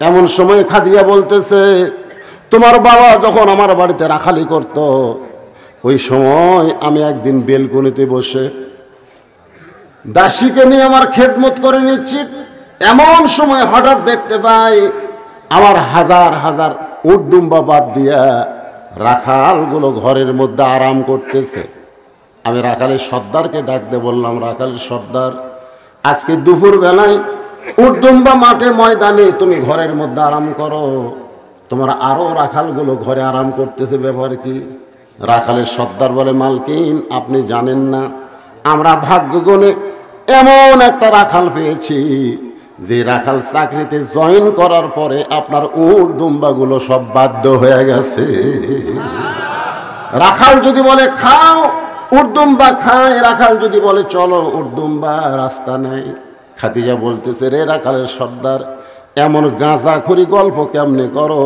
এমন সময় খাদিজা বলতেছে, তোমার বাবা যখন আমার বাড়িতে রাখালি করত, ওই সময় আমি একদিন বেলকনিতে বসে দাসীকে নিয়ে আমার খেদমত করে নিচ্ছি। এমন সময় হঠাৎ দেখতে পাই আমার হাজার হাজার উট দুম্বা বাদ দিয়া রাখালগুলো ঘরের মধ্যে আরাম করতেছে। আমি রাখালের সর্দারকে ডাকতে বললাম, রাখালের সর্দার, আজকে দুপুর বেলায় উট দুম্বা মাঠে ময়দানে তুমি ঘরের মধ্যে আরাম করো, তোমার আরো রাখালগুলো ঘরে আরাম করতেছে, ব্যাপার কি? রাখালের সর্দার বলে, মালকিন আপনি জানেন না, আমরা ভাগ্যগুণে এমন একটা রাখাল পেয়েছি যে রাখাল চাকরিতে জয়েন করার পরে আপনার উট দুম্বাগুলো সব বাধ্য হয়ে গেছে। রাখাল যদি বলে খাও, উট দুম্বা খায়, রাখাল যদি বলে চলো, উট দুম্বা রাস্তা নাই। খাদিজা বলতেছে, রে রাখালের সর্দার, এমন গাঁজাখুরি গল্প কেমনে করো?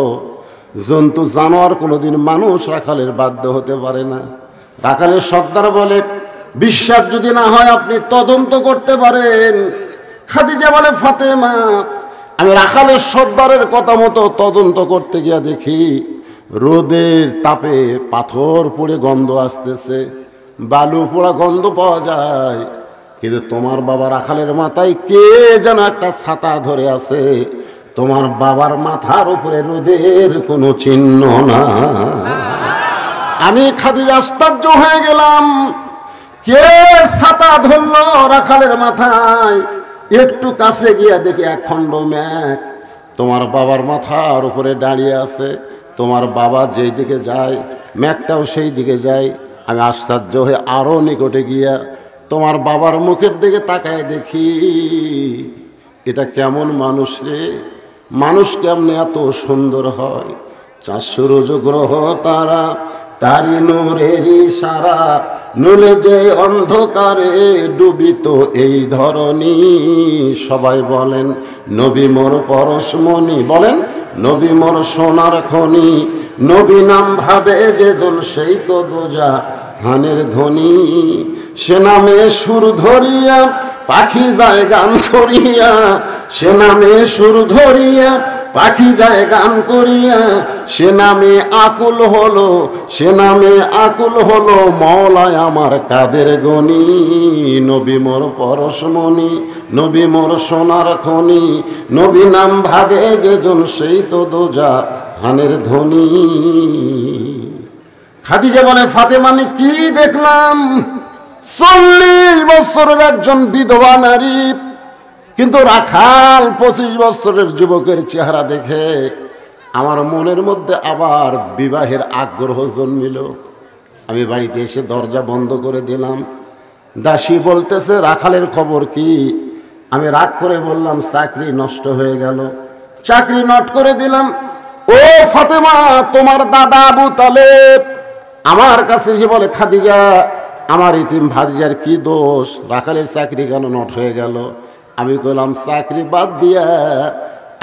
জন্তু জানোয়ার কোনোদিন মানুষ রাখালের বাধ্য হতে পারে না। রাখালের সর্দার বলে, বিশ্বাস যদি না হয় আপনি তদন্ত করতে পারেন। খাদিজা বলে, ফাতেমা, আমি রাখালের সর্দারের কথা মতো তদন্ত করতে গিয়া দেখি রোদের তাপে পাথর পুড়ে গন্ধ আসতেছে, বালু পোড়া গন্ধ পাওয়া যায়, কিন্তু তোমার বাবা রাখালের মাথায় কে যেন একটা ছাতা ধরে আছে, তোমার বাবার মাথার উপরে রোদের কোনো চিহ্ন না। আমি খাদিজা আশ্চর্য হয়ে গেলাম, কে ছাতা ধরলো রাখালের মাথায়? একটু কাছে গিয়া দেখি এক খণ্ড মেঘ তোমার বাবার মাথার উপরে দাঁড়িয়ে আছে। তোমার বাবা যেই দিকে যায় মেঘটাও সেই দিকে যায়। আমি আশ্চর্য হয়ে আরো নিকটে গিয়া তোমার বাবার মুখের দিকে তাকায় দেখি, এটা কেমন মানুষ রে? মানুষ কেমনে এত সুন্দর হয়? 400 রোজ গ্রহ তারা, তারি নূরেরই সারা, নুলে যে অন্ধকারে ডুবিত এই ধরনী। সবাই বলেন নবী মোর পরশমণি, বলেন নবী মোর সোনার খনি, নবী নাম ভাবে যে দোল সেই তো দোজা হানের ধ্বনি। সে নামে সুর ধরিয়া পাখি যায় গান করিয়া, সে নামে সুর ধরিয়া পাখি যায় গান করিয়া, সে নামে আকুল হলো, সে নামে আকুল হলো মওলায় আমার কাদের গনি। নবী মোর পরশমণি, নবী মোর সোনার খনি, নবী নাম ভাবে যে জন সেই তো দোজা হানের ধ্বনি। খাদিজা বলে, ফাতেমা আমি কি দেখলাম? 40 বছরের একজন বিধবা নারী, কিন্তু রাখাল 25 বছরের যুবকের চেহারা দেখে আমার মনের মধ্যে আবার বিবাহের আগ্রহ জন্মিল। আমি বাড়িতে এসে দরজা বন্ধ করে দিলাম। দাসী বলতেছে, রাখালের খবর কি? আমি রাগ করে বললাম, চাকরি নষ্ট হয়ে গেল। চাকরি নট করে দিলাম। ও ফাতেমা, তোমার দাদা আবু তালেব আমার কাছে এসে বলে, খাদিজা, আমার ইতিম ভাতিজার কি দোষ? রাখালের চাকরি কেন নট হয়ে গেল? আমি কইলাম, চাকরি বাদ দিয়া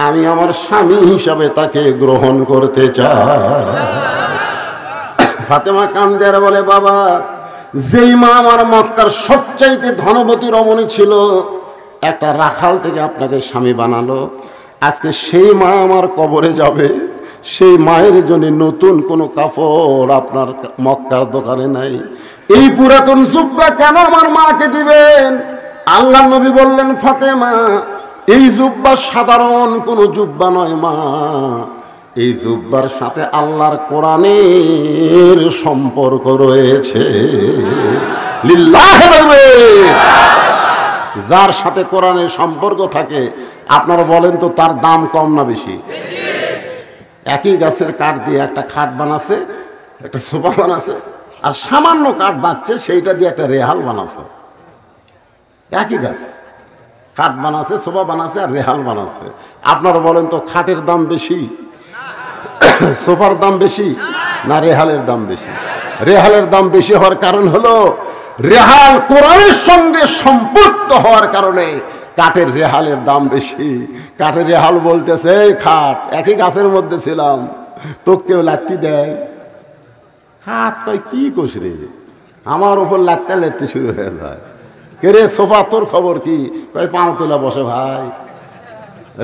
আমি আমার স্বামী হিসাবে তাকে গ্রহণ করতে চাই। ফাতেমা কান্দে আর বলে, বাবা, যেই মা আমার মক্কার সবচাইতে ধনবতী রমণী ছিল, একটা রাখাল থেকে আপনাকে স্বামী বানালো, আজকে সেই মা আমার কবরে যাবে। সেই মায়ের জন্য নতুন কোনো কাপড় আপনার মক্কার দোকানে নাই। এই পুরাতন জুব্বা কেন আমার মাকে দিবেন? আল্লাহ নবী বললেন, ফাতেমা, এই জুব্বা সাধারণ কোনো জুব্বা নয় মা, এই জুব্বার সাথে আল্লাহর কোরআনের সম্পর্ক রয়েছে। লিল্লাহি তাকবীর। যার সাথে কোরআনের সম্পর্ক থাকে, আপনারা বলেন তো তার দাম কম না বেশি? একই গাছের কাঠ দিয়ে একটা খাট বানাচ্ছে, একটা সোফা বানাচ্ছে, আর সামান্য কাঠ বাঁচছে সেইটা দিয়ে একটা রেহাল বানাচ্ছে। একই গাছ কাঠ বানাচ্ছে, সোফা বানাচ্ছে আর রেহাল বানাচ্ছে। আপনারা বলেন তো খাটের দাম বেশি, সোফার দাম বেশি না রেহালের দাম বেশি? রেহালের দাম বেশি হওয়ার কারণ হলো রেহাল কোরআনের সঙ্গে সম্পৃক্ত হওয়ার কারণে কাঠের রেহালের দাম বেশি। কাঠের রেহাল বলতেছে, এই খাট একই গাছের মধ্যে ছিলাম, তো কেউ লাত্তি দেয়? খাট কয়, কি কোষ রে, আমার উপর লাত্তে লাত্তি শুরু হয়ে যায়। কে রে সোফা, তোর খবর কি? কয়, পাও তোলা বসে ভাই।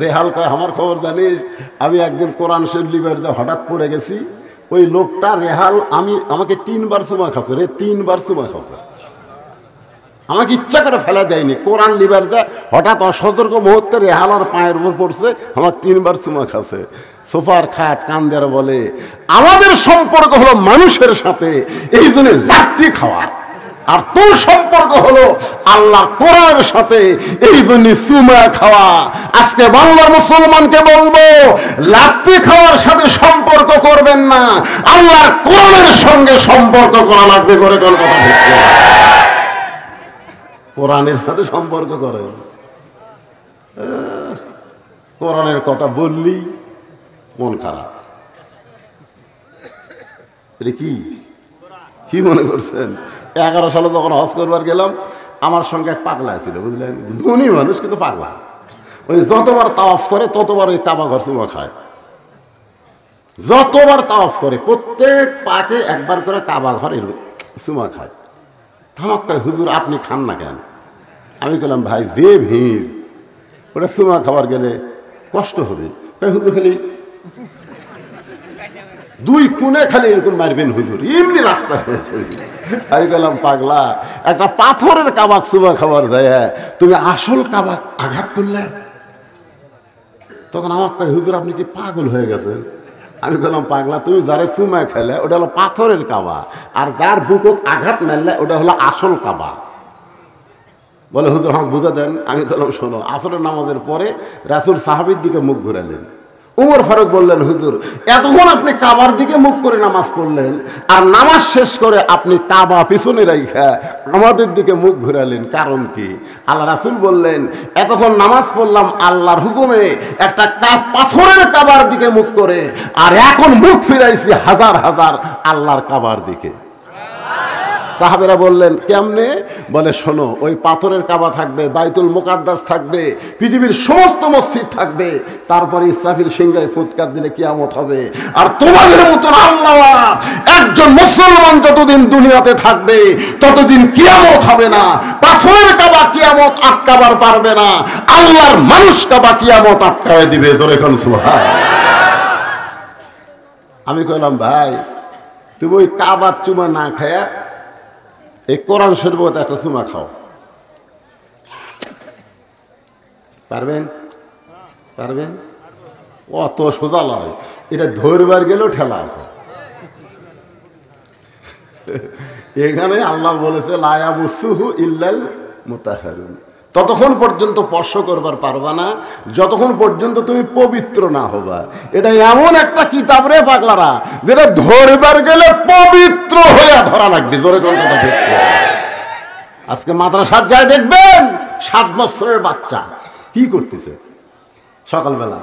রেহাল কয় আমার খবর জানিস, আমি একদিন কোরআন শরীফ লিবার হঠাৎ পড়ে গেছি, ওই লোকটা রেহাল আমাকে 3 বার চুমা খাচ্ছে রে, 3 বার চুমা খাচ্ছে, আমাকে ইচ্ছা করে ফেলা দেয়নি, কোরআন লিবার দেয় হঠাৎ অসতর্ক মুহূর্তে রেহাল আর পায়ের উপর পড়ছে, আমাকে 3 বার চুমা খাচ্ছে। সোফার খাট কান্দের বলে আমাদের সম্পর্ক হলো মানুষের সাথে, এই জন্য লাত্তি খাওয়া, আর তোর সম্পর্ক হলো আল্লাহর কোরআনের সাথে, এই জন্য চুমা খাওয়া। আজকে বাংলার মুসলমানকে বলবো, লাত্তি খাওয়ার সাথে সম্পর্ক করবেন না, আল্লাহর কোরআনের সঙ্গে সম্পর্ক করা লাগবে। করে কোন কথা ঠিক, কোরআনের সাথে সম্পর্ক করে। কোরআনের কথা বললি মন খারাপ। এটা কি মনে করছেন? 11 সালে যখন হজ করবার গেলাম, আমার সঙ্গে এক পাগলা ছিল, বুঝলেন, ধনী মানুষ কিন্তু পাগলা। ওই যতবার তাওয়াফ করে ততবার ওই কাবা ঘর চুমা খায়, যতবার তাওয়াফ করে প্রত্যেক পাকে একবার করে কাবা ঘর চুমা খায়। থামাক কয় হুজুর আপনি খান না কেন? আমি বললাম ভাই যে ভিড়, ওটা চুমা খাবার গেলে কষ্ট হবে। হুজুর খালি 2 কোণে খালি এরকম মারবেন হুজুর, এমনি রাস্তা হয়েছে। আমি বললাম পাগলা, একটা পাথরের কাবাক চুমা খাবার যায়, তুমি আসল কাবাক আঘাত করলে? তখন আমার কয় হুজুর আপনি কি পাগল হয়ে গেছেন? আমি বললাম পাগলা, তুমি যারে চুমা খেলে ওটা হলো পাথরের কাবা, আর যার বুকত আঘাত মারলে ওটা হলো আসল কাবা। বলে হুজুর আমাকে বুঝা দেন। আমি বললাম শোনো, আসরের নামাজের পরে রাসূল সাহাবীর দিকে মুখ ঘুরালেন। উমর ফারুক বললেন হুজুর এতক্ষণ আপনি কাবার দিকে মুখ করে নামাজ পড়লেন, আর নামাজ শেষ করে আপনি কাবা পিছনে রাইখা আমাদের দিকে মুখ ঘুরালেন, কারণ কি? আল্লাহ রাসূল বললেন এতক্ষণ নামাজ পড়লাম আল্লাহর হুকুমে একটা পাথরের কাবার দিকে মুখ করে, আর এখন মুখ ফিরাইছি হাজার হাজার আল্লাহর কাবার দিকে। সাহাবেরা বললেন কেমনে? বলে শোনো, ওই পাথরের কাবা থাকবে, বাইতুল মুকাদ্দাস থাকবে, পৃথিবীর সমস্ত মসজিদ থাকবে, তারপরে ইসরাফিল সিংহায় ফুৎকার দিলে কিয়ামত হবে, আর তোমাদের মতন আল্লাহ একজন মুসলমান যতদিন দুনিয়াতে থাকবে ততদিন কিয়ামত হবে না। পাথরের কাবা কিয়ামত আটকাবার পারবে না, আল্লাহর মানুষ কাবা কিয়ামত আটকায় দিবে। ধরে কোন সুবহান। আমি কইলাম ভাই তুমি ওই কাবার চুমা না খায়া এই কোরআন শরীফত একটা চুমা খাও, পারবেন? পারবেন? অত সোজা লয়, এটা ধরবার গেলেও ঠেলা আছে। এখানে আল্লাহ বলেছে লা ইয়ামুসুহু ইল্লাল মুতাহহারুন, ততক্ষণ পর্যন্ত স্পর্শ করবার পারবা না যতক্ষণ পর্যন্ত তুমি পবিত্র না হবা। এটা এমন একটা কিতাব রে পাগলারা, যেটা ধরবার গেলে পবিত্র হয়ে ধরা লাগবে। জোরে কোন কথা ঠিক। আজকে মাদ্রাসার যায় দেখবেন 7 বছরের বাচ্চা কি করতেছে সকালবেলা,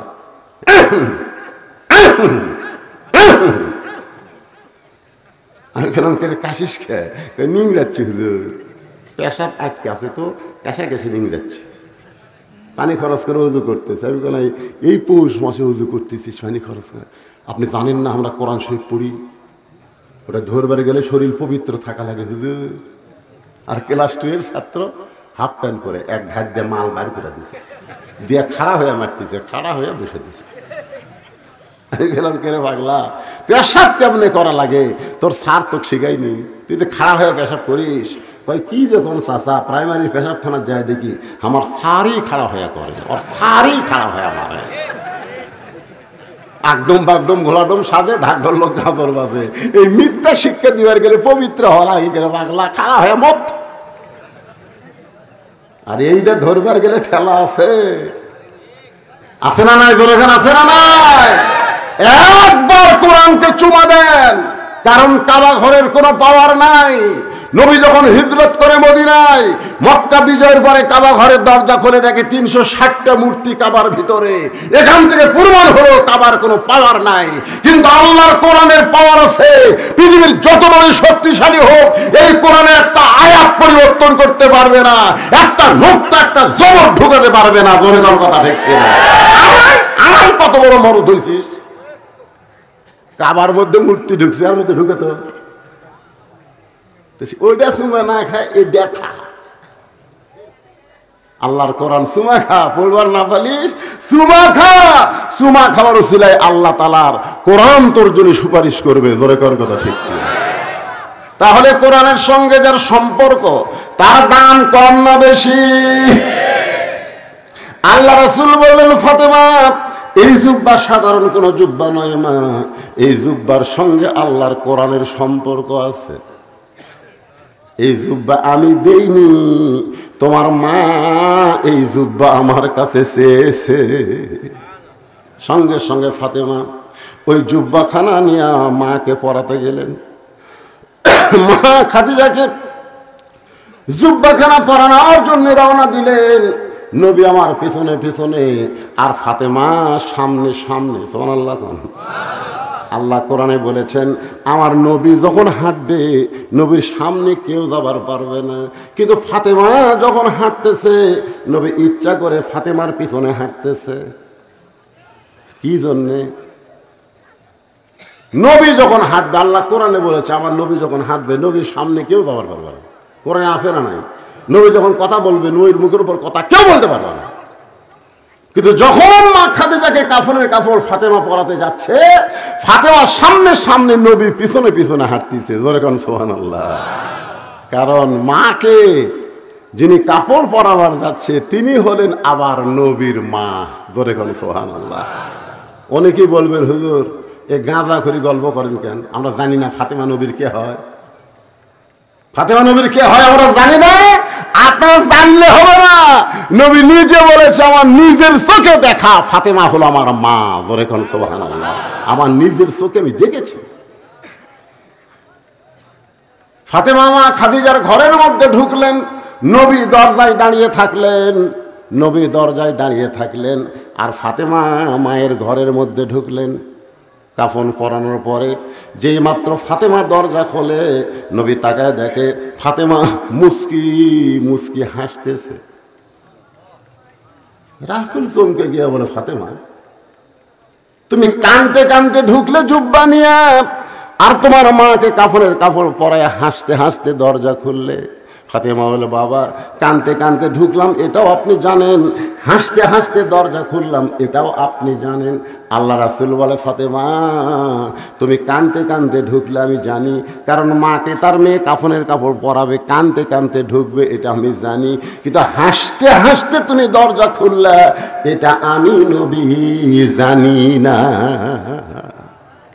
আমি খেলাম কে কাশিস খেয়ে নিংড়াচ্ছি, হুজুর পেশাব আটকে আছে তো কাশা কেসে নিংড়াচ্ছি, পানি খরচ করে উজু করতেছে। আমি বললাম এই পৌষ মাসে উজু করতেছিস পানি খরচ করে? আপনি জানেন না আমরা কোরআন শরীফ পড়ি, ওটা ধরবার গেলে শরীর পবিত্র থাকা লাগে হুজুর। আর ক্লাস 2 এর ছাত্র হাফ প্যান্ট করে এক ঢাক দিয়ে মাল বার করে দিছে, দিয়ে খাড়া হয়ে মারতেছে, খাড়া হয়ে বসে দিছে। আমি গেলাম কেরে পাগলা, পেশাব কেমনে করা লাগে তোর স্যার তোকে শিখাইনি, তুই তো খাড়া হয়ে পেশাব করিস। কই কি যখন চাষা প্রাইমারি পেশাবখানার যায় দেখি আমার স্যারই খাড়া হয়ে করে, ওর স্যারই খাড়া হয়ে মারে, আকডম বাগডম ঘোলাডম সাজে ঢাক ঢোল লোক গাদর বাজে। এই মিথ্যা শিক্ষা দিবার গেলে পবিত্র হওয়া লাগে কেন পাগলা? খাড়া হয়ে মত। আর এইটা ধরবার গেলে ঠেলা আছে, আছে না নাই? জোরেখান আছে না নাই? একবার কোরআনকে চুমা দেন, কারণ কাবা ঘরের কোনো পাওয়ার নাই। নবী যখন হিজরত করে মদিনায়, মক্কা বিজয়ের পরে কাবা ঘরের দরজা খুলে দেখে 360টা মূর্তি কাবার ভিতরে। এখান থেকে প্রমাণ হলো কাবার কোনো পাওয়ার নাই, কিন্তু আল্লাহর কোরআনের পাওয়ার আছে। পৃথিবীর যত বড় শক্তিশালী হোক, এই কোরআনে একটা আয়াত পরিবর্তন করতে পারবে না, একটা নোক্তা একটা জবর ঢুকাতে পারবে না। জোরে কোন কথা ঠিক কিনা? আমার কত বড় মরদ হইছিস, কাবার মধ্যে মূর্তি ঢুকছে, আর মধ্যে ঢুকে তো ওইটা চুমা না খায় এই দেখা। আল্লাহর কোরআন সুমা খা, পড়বার না পালিস সুমা খা। সুমা খাওয়ার উসিলায় আল্লাহ তাআলার কোরআন তোর জন্য সুপারিশ করবে। জোরে কর কথা ঠিক কি? তাহলে কোরআনের সঙ্গে যার সম্পর্ক তার দাম কম না বেশি? আল্লাহ রাসূল বললেন, ফাতেমা এই জুব্বা সাধারণ কোনো জুব্বা নয় মা, এই জুব্বার সঙ্গে আল্লাহর কোরআনের সম্পর্ক আছে। এই জুব্বা আমি দেইনি, তোমার মা এই জুব্বা আমার কাছে চেয়েছে। সঙ্গে সঙ্গে ফাতেমা ওই জুব্বাখানা নিয়ে মাকে পরাতে গেলেন। মা খাদিজাকে জুব্বাখানা পরানোর জন্য রওনা দিলেন। নবী আমার পিছনে পিছনে, আর ফাতেমা সামনে সামনে। সুবহানাল্লাহ। আল্লাহ কোরআনে বলেছেন, আমার নবী যখন হাঁটবে নবীর সামনে কেউ যাবার পারবে না। কিন্তু ফাতেমা যখন হাঁটতেছে নবী ইচ্ছা করে ফাতেমার পিছনে হাঁটতেছে। কি জন্যে? নবী যখন হাঁটবে, আল্লাহ কোরআনে বলেছে আমার নবী যখন হাঁটবে নবীর সামনে কেউ যাবার পারবে না। কোরআনে আছে না নাই? নবী যখন কথা বলবে নবীর মুখের উপর কথা কেউ বলতে পারবে না। কিন্তু যখন মা খাদিজাকে কাফনের কাপড় ফাতেমা পরাতে যাচ্ছে, ফাতেমা সামনে সামনে, নবী পিছনে পিছনে হাঁটতেছে। জোরে কোন সুবহানাল্লাহ। কারণ মাকে যিনি কাপড় পরাবার যাচ্ছে তিনি হলেন আবার নবীর মা। জোরে কোন সুবহানাল্লাহ। অনেকেই বলবেন, হুজুর এ গাঁজা করে গল্প করেন কেন? আমরা জানি না ফাতেমা নবীর কে হয়। ফাতেমা নবীর কে হয় আমরা জানি না। আপনার জানলে হবে না। নবী নিজে বলেছে আমার নিজের চোখে দেখা ফাতেমা হলো আমার মা। জোরে কোন সুবহানাল্লাহ। আমার নিজের চোখে আমি দেখেছি। ফাতেমা মা খাদিজার ঘরের মধ্যে ঢুকলেন, নবী দরজায় দাঁড়িয়ে থাকলেন। নবী দরজায় দাঁড়িয়ে থাকলেন আর ফাতেমা মায়ের ঘরের মধ্যে ঢুকলেন। কাফন পরানোর পরে যেই মাত্র ফাতেমা দরজা খোলে, নবী তাকায় দেখে ফাতেমা মুস্কি মুস্কি হাসতেছে। রাসূল চমকে গিয়ে বলে, ফাতেমা তুমি কানতে কানতে ঢুকলে জুব্বা নিয়ে, আর তোমার মাকে কাফনের কাপড় পরায় হাসতে হাসতে দরজা খুললে। ফাতেমা বলে, বাবা কানতে কানতে ঢুকলাম এটাও আপনি জানেন, হাসতে হাসতে দরজা খুললাম এটাও আপনি জানেন। আল্লাহ রাসূল বলে, ফাতেমা তুমি কানতে কানতে ঢুকলে আমি জানি, কারণ মাকে তার মেয়ে কাফনের কাপড় পরাবে, কানতে কানতে ঢুকবে এটা আমি জানি। কিন্তু হাসতে হাসতে তুমি দরজা খুললে এটা আমি নবী জানি না।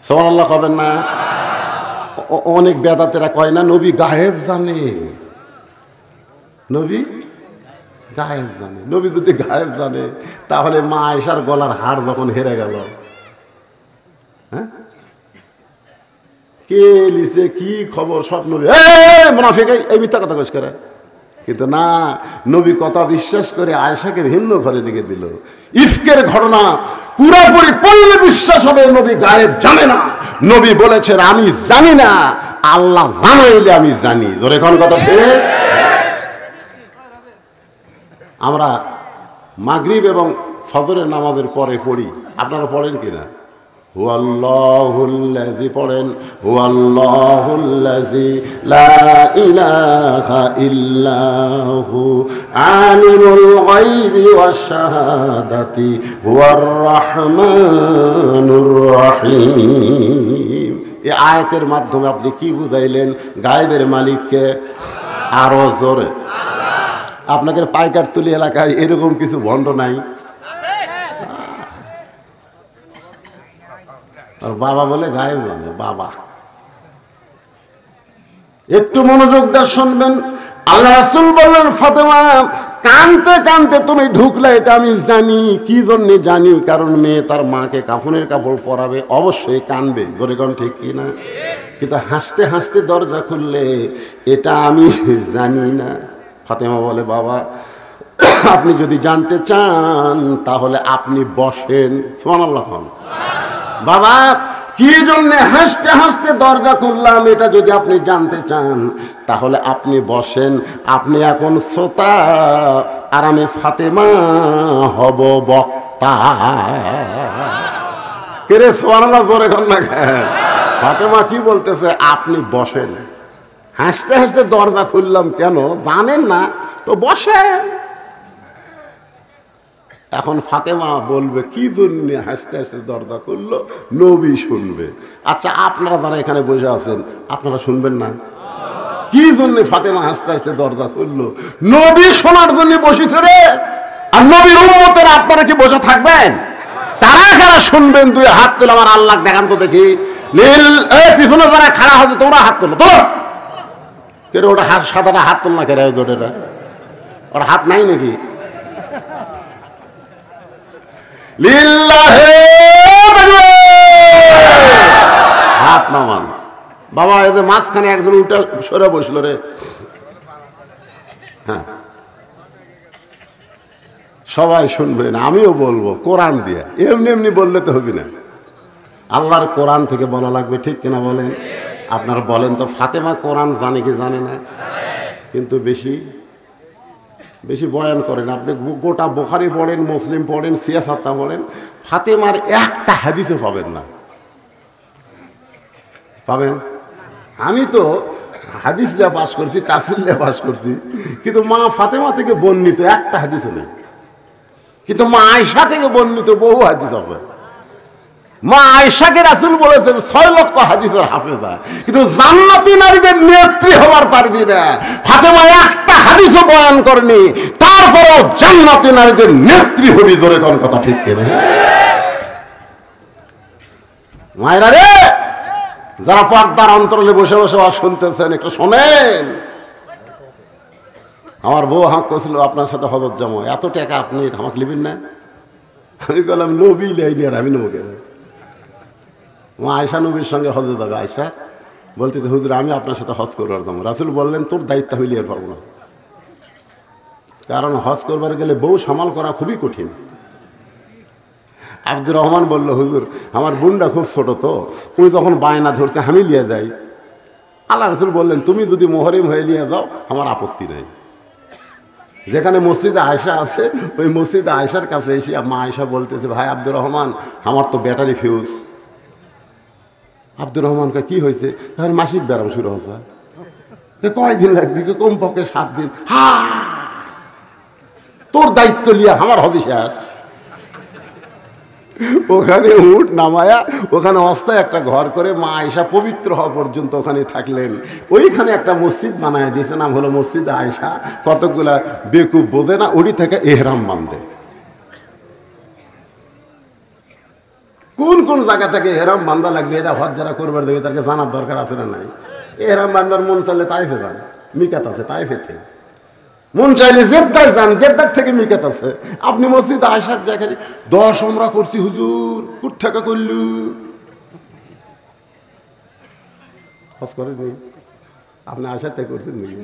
সুবহানাল্লাহ কবেন না? অনেক বেদাতেরা কয় না নবী গায়েব জানে। নবী গায়েব জানে। নবী যদি গায়েব জানে তাহলে মা আয়েশার গলার হাড় যখন হেরে গেল, হ্যাঁ কে লিছে কি খবর সব নবী মুনাফিক এই মিথ্যা কথা কইস করে। কিন্তু না, নবী কথা বিশ্বাস করে আয়েশাকে ভিন্ন ঘরে রেখে দিল। ইফকের ঘটনা পুরোপুরি পড়লে বিশ্বাস হবে নবী গায়েব জানে না। নবী বলেছেন আমি জানি না, আল্লাহ জানাইলে আমি জানি। জোরে কোন কথা ঠিক? আমরা মাগরিব এবং ফজরের নামাজের পরে পড়ি, আপনারা পড়েন কিনা? হুয়াল্লাহুল্লাযী পড়েন, হুয়াল্লাহুল্লাযী লা ইলাহা ইল্লাহু আলিমুল গায়বি ওয়াশ শাহাদাতি হুয়ার রাহমানুর রহিম। এই আয়াতের মাধ্যমে আপনি কি বুঝাইলেন? গায়েবের মালিককে। আরো জোরে। আপনাকে পাইকার তুলি এলাকায় এরকম কিছু ভণ্ড নাই? আর বাবা বলে গায়েব জানে। বাবা একটু মনোযোগ দিয়ে শুনবেন। আল্লাহ রাসূল বললেন, ফাতেমা কানতে কানতে তুমি ঢুকলে এটা আমি জানি। কি জন্য জানি? কারণ মেয়ে তার মাকে কাফনের কাপড় পরাবে, অবশ্যই কানবে। জোরে কোন ঠিক কি না? কিন্তু হাসতে হাসতে দরজা খুললে এটা আমি জানি না। ফাতেমা বলে, বাবা আপনি যদি জানতে চান তাহলে আপনি বসেন। সুবহানাল্লাহ। বাবা কি জন্য হাসতে হাসতে দরজা খুললাম এটা যদি আপনি জানতে চান তাহলে আপনি বসেন। আপনি এখন শ্রোতা আর আমি ফাতেমা হব বক্তা। কে রে সুবহানাল্লাহ জোরে কর না। ফাতেমা কি বলতেছে? আপনি বসেন। হাসতে হাসতে দরজা খুললাম কেন? জানেন না তো বসেন। এখন ফাতেমা বলবে কি জন্য হাসতে হাসতে দরজা খুললো, নবী শুনবে। আচ্ছা আপনারা যারা এখানে বসে আছেন আপনারা শুনবেন না? কি জন্য ফাতেমা হাসতে হাসতে দরজা খুললো? নবী শোনার জন্য বসেছে রে। আর নবীর উম্মতেরা আপনারা কি বসে থাকবেন? তারা কারা শুনবেন? দুই হাত তুলে আমার আল্লাহ দেখান তো দেখি। লীল এই পিছনে যারা খাড়া হচ্ছে তোমরা হাত তোলো, তোলো। কেন ওটা হাত সাদাটা হাত তোল না, কেরা ওটা ওর হাত নাই নাকি? লিল্লাহে হাত নামান। বাবা এদের মাঝখানে একজন উল্টা সরে বসলো রে। হ্যাঁ সবাই শুনবেন, আমিও বলবো কোরআন দিয়ে। এমনি এমনি বললে তো হবে না, আল্লাহর কোরআন থেকে বলা লাগবে, ঠিক কিনা বলেন? আপনারা বলেন তো ফাতেমা কোরআন জানে কি জানে না? কিন্তু বেশি বেশি বয়ান করেন। আপনি গোটা বুখারী পড়েন, মুসলিম পড়েন, সিয়াসাত্তা পড়েন, ফাতেমার একটা হাদিসও পাবেন না। পাবেন? আমি তো হাদিস নিয়ে পাশ করছি, তাফসীর নিয়ে পাশ করছি, কিন্তু মা ফাতেমা থেকে বর্ণিত একটা হাদিসও নেই। কিন্তু মা আয়েশা থেকে বর্ণিত বহু হাদিস আছে। মা আয়েশাকে রাসূল বলেছেন 6 লক্ষ হাদিসের হাফেজা, কিন্তু জান্নাতি নারীদের নেত্রী হওয়ার পারবি না। ফাতেমা একটা হাদিসও বয়ান করেনি, তারপরও জান্নাতি নারীদের নেত্রী হবি। জোরে কোন কথা ঠিক কিনা? মায়েরা রে, যারা পর্দার অন্তরালে বসে বসে আর শুনতেছেন একটু শোনেন। আমার বউ হাঁক করছিল আপনার সাথে হজরত যাবো, এত টাকা আপনি আমাকে নেবেন না? আমি বললাম নবী লাইনি আর আমি নেবো কেন? আয়েশা নবীর সঙ্গে হজরত যাবে। আয়েশা বলতেছে হুজুর আমি আপনার সাথে হজ করবার যাবো। রাসূল বললেন তোর দায়িত্ব আমি নিতে পারবো না, কারণ হজ করবার গেলে বউ সামাল করা খুবই কঠিন। আব্দুর রহমান বলল হুজুর আমার বোনটা খুব ছোট, তো উনি তখন বায়না ধরছে আমি নিয়ে যাই। আল্লাহ রাসূল বললেন তুমি যদি মুহরিম হয়ে নিয়ে যাও আমার আপত্তি নেই। যেখানে মসজিদে আয়েশা আছে ওই মসজিদে আয়েশার কাছে এসে মা আয়েশা বলতেছে ভাই আব্দুর রহমান আমার তো ব্যাটারি ফিউজ। আব্দুর রহমানকে কি হয়েছে? এখন মাসিক ব্যায়াম শুরু হচ্ছে। কয়দিন লাগবে? কমপক্ষে 7 দিন। হা তোর দায়িত্ব লিয়া আমার হদি শেষ। ওখানে উঠ নামায়া ওখানে অস্থায় একটা ঘর করে মা আয়েশা পবিত্র হওয়া পর্যন্ত ওখানে থাকলেন। ওইখানে একটা মসজিদ বানায় দিয়েছে, নাম হলো মসজিদ আয়েশা। কতগুলা বেকুব বোঝে না, ওটি থেকে এহরাম বাঁধে। কোন কোন জায়গা থেকে এহরাম বান্ধা লাগবে এটা হজ যারা করবার দেবে তাকে জানার দরকার আছে না নাই? এহরাম বান্ধার মন চাইলে তাইফে যান, মিকাত আছে তাইফেতে। মন চাইলে জেদ্দায় যান, জেদ্দার থেকে মিকাত আছে। আপনি মসজিদ আয়েশার জায়গায় 10 আমরা করছি হুজুর, কুট টাকা করলু হজ করে নেই। আপনি আয়েশার থেকে করছেন নাকি?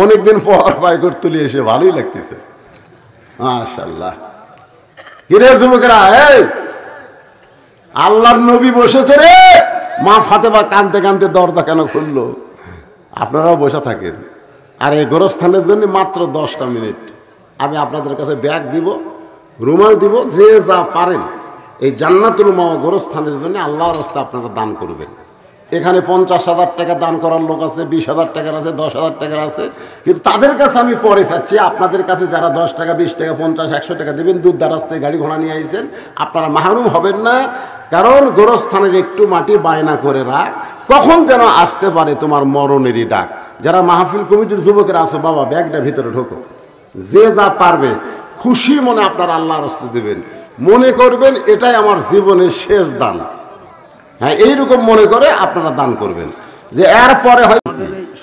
অনেকদিন পর পায়কর তুলি এসে ভালোই লাগতেছে মাশাআল্লাহ। কিরে যুবকেরা, এই আল্লাহর নবী বসেছে রে। মা ফাতেমা কাঁদতে কাঁদতে দরজা কেন খুললো? আপনারাও বসে থাকেন। আর এই গোরস্থানের জন্য মাত্র 10টা মিনিট আমি আপনাদের কাছে ব্যাগ দিব, রুমাল দিব, যে যা পারেন এই জান্নাতুল মাওয়া গোরস্থানের জন্য আল্লাহর রাস্তায় আপনারা দান করবেন। এখানে 50,000 টাকা দান করার লোক আছে, 20,000 টাকার আছে, 10,000 টাকার আছে, কিন্তু তাদের কাছে আমি পরে চাচ্ছি আপনাদের কাছে যারা 10 টাকা, 20 টাকা, 50, 100 টাকা দেবেন, দূর দারাস্তায় গাড়ি ঘোড়া নিয়ে আইছেন, আপনারা মাহরুম হবেন না। কারণ গোরস্থানের একটু মাটি বায়না করে রাখ, কখন যেন আসতে পারে তোমার মরণেরই ডাক। যারা মাহফিল কমিটির যুবকেরা আছে বাবা ব্যাগটা ভিতরে ঢোকো, যে যা পারবে খুশি মনে আপনারা আল্লাহর রাস্তায় দেবেন। মনে করবেন এটাই আমার জীবনের শেষ দান। হ্যাঁ এইরকম মনে করে আপনারা দান করবেন। যে এরপরে হয়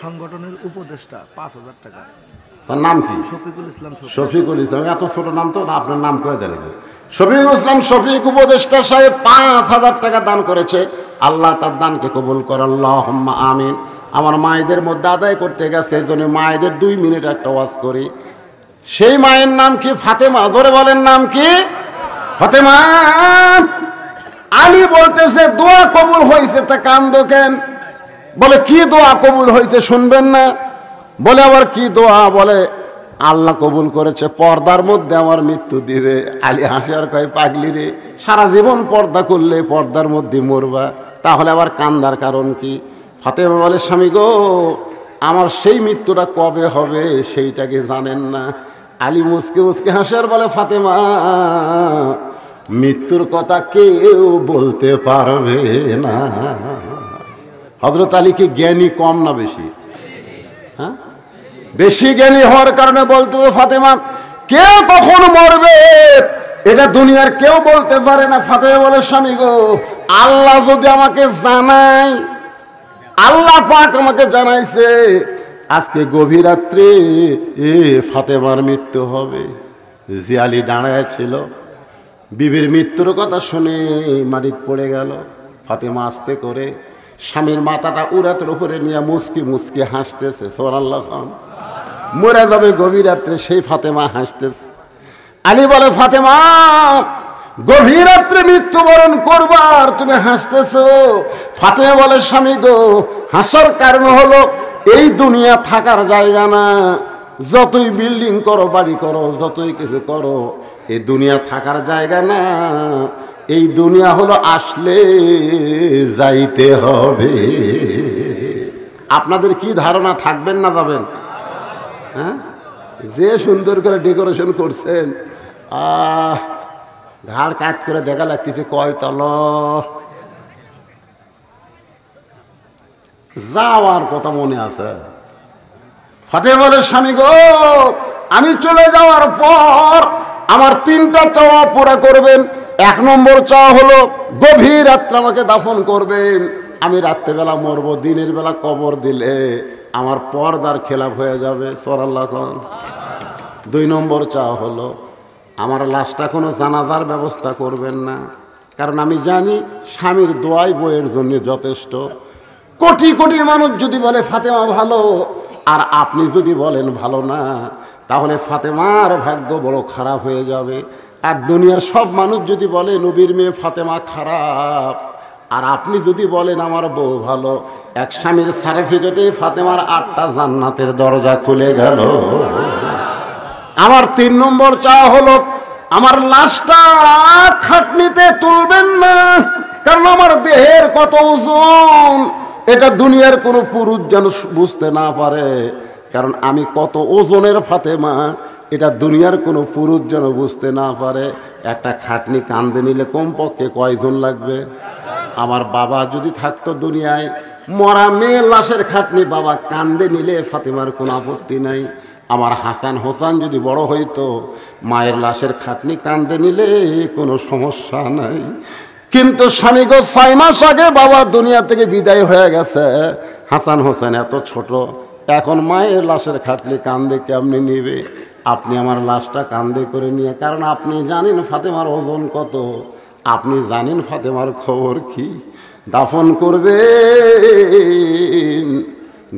সংগঠনের উপদেষ্টা 5,000 টাকা। তার নাম কি? শফিকুল ইসলাম। শফিকুল ইসলাম, এত ছোট নাম তো না, আপনার নাম করে দেন। শফিকুল ইসলাম শফিক উপদেষ্টা সাহেব 5,000 টাকা দান করেছে। আল্লাহ তার দানকে কবুল করে, আল্লাহুম্মা আমিন। আমার মায়েদের মধ্যে আদায় করতে গেছে, এই জন্য মায়েদের 2 মিনিট একটা ওয়াজ করি। সেই মায়ের নাম কি? ফাতেমা। ধরে বলেন নাম কি? ফাতেমা। আলী বলতেছে দোয়া কবুল হয়েছে, তা কান্দো কেন? বলে কি দোয়া কবুল হয়েছে শুনবেন না? বলে আবার কি দোয়া? বলে আল্লাহ কবুল করেছে পর্দার মধ্যে আমার মৃত্যু দিবে। আলী হাসি আর কয় পাগলি রে, সারা জীবন পর্দা করলে পর্দার মধ্যে মরবা, তাহলে আবার কান্দার কারণ কি? ফাতেমা বলে স্বামী গো আমার সেই মৃত্যুটা কবে হবে সেইটাকে জানেন না। আলী মুসকে মুসকে হাসার বলে, ফাতেমা মৃত্যুর কথা কেউ বলতে পারবে না। হযরত আলী কি জ্ঞানী কম না বেশি? হ্যাঁ, বেশি জ্ঞানী হওয়ার কারণে বলতে, ফাতেমা কে কখন মরবে এটা দুনিয়ার কেউ বলতে পারে না। ফাতেমা বলে, স্বামী গো, আল্লাহ যদি আমাকে জানায়, আল্লাহ পাক আমাকে জানাইছে আজকে গভীর রাত্রে ফাতেমার মৃত্যু হবে। জি আলী দাঁড়ায় ছিল, বিবির মৃত্যুর কথা শুনে মাটিতে পড়ে গেল। ফাতেমা আস্তে করে স্বামীর মাথাটা উরাতের উপরে নিয়ে মুসকি মুসকি হাসতেছে। সুবহানাল্লাহ, মরে যাবে গভীর রাত্রে, সেই ফাতেমা হাসতেছে। আলী বলে, ফাতেমা গভীর রাত্রে মৃত্যুবরণ করবার তুমি হাসতেছো? ফাতেমা বলে, স্বামী গো, হাসার কারণ হলো এই দুনিয়া থাকার জায়গা না। যতই বিল্ডিং করো, বাড়ি করো, যতই কিছু করো, এই দুনিয়া থাকার জায়গা না। এই দুনিয়া হলো আসলে যাইতে হবে। আপনাদের কি ধারণা, থাকবেন না যাবেন? হ্যাঁ, যে সুন্দর করে ডেকোরেশন করছেন, ঘাড় কাজ করে দেখা লাগতেছে কয় তলা। যাওয়ার কথা মনে আছে? ফাতেমা বলে, স্বামী গো, আমি চলে যাওয়ার পর আমার 3টা চাওয়া পুরা করবেন। 1 নম্বর চাওয়া হলো গভীর রাত্রে আমাকে দাফন করবেন। আমি রাত্রেবেলা মরবো, দিনের বেলা কবর দিলে আমার পর্দার খেলাফ হয়ে যাবে। সুবহানাল্লাহ। 2 নম্বর চাওয়া হলো আমার লাশটা কোনো জানাজার ব্যবস্থা করবেন না, কারণ আমি জানি স্বামীর দোয়াই বইয়ের জন্য যথেষ্ট। কোটি কোটি মানুষ যদি বলে ফাতেমা ভালো, আর আপনি যদি বলেন ভালো না, তাহলে ফাতেমার ভাগ্য বড় খারাপ হয়ে যাবে। আর দুনিয়ার সব মানুষ যদি বলে নবীর মেয়ে ফাতেমা খারাপ, আর আপনি যদি বলেন আমার বউ ভালো, এক স্বামীর সার্টিফিকেটে ফাতেমার 8টা জান্নাতের দরজা খুলে গেল। আমার 3 নম্বর চাওয়া হলো আমার লাশটা খাটনিতে তুলবেন না, কারণ আমার দেহের কত ওজন এটা দুনিয়ার কোনো পুরুষ যেন বুঝতে না পারে। কারণ আমি কত ওজনের ফাতেমা এটা দুনিয়ার কোনো পুরুষ যেন বুঝতে না পারে। একটা খাটনি কান্দে নিলে কমপক্ষে কয়জন লাগবে? আমার বাবা যদি থাকতো দুনিয়ায়, মরা মেয়ে লাশের খাটনি বাবা কান্দে নিলে ফাতেমার কোনো আপত্তি নাই। আমার হাসান হোসেন যদি বড় হইতো, মায়ের লাশের খাটনি কান্দে নিলে কোনো সমস্যা নাই। কিন্তু স্বামী গো, 6 মাস আগে বাবা দুনিয়া থেকে বিদায় হয়ে গেছে। হাসান হোসেন এত ছোট, এখন মায়ের লাশের খাটনি কান্দে কেমনি নিবে? আপনি আমার লাশটা কান্দে করে নিয়ে, কারণ আপনি জানেন ফাতেমার ওজন কত, আপনি জানেন ফাতেমার খবর কি, দাফন করবে।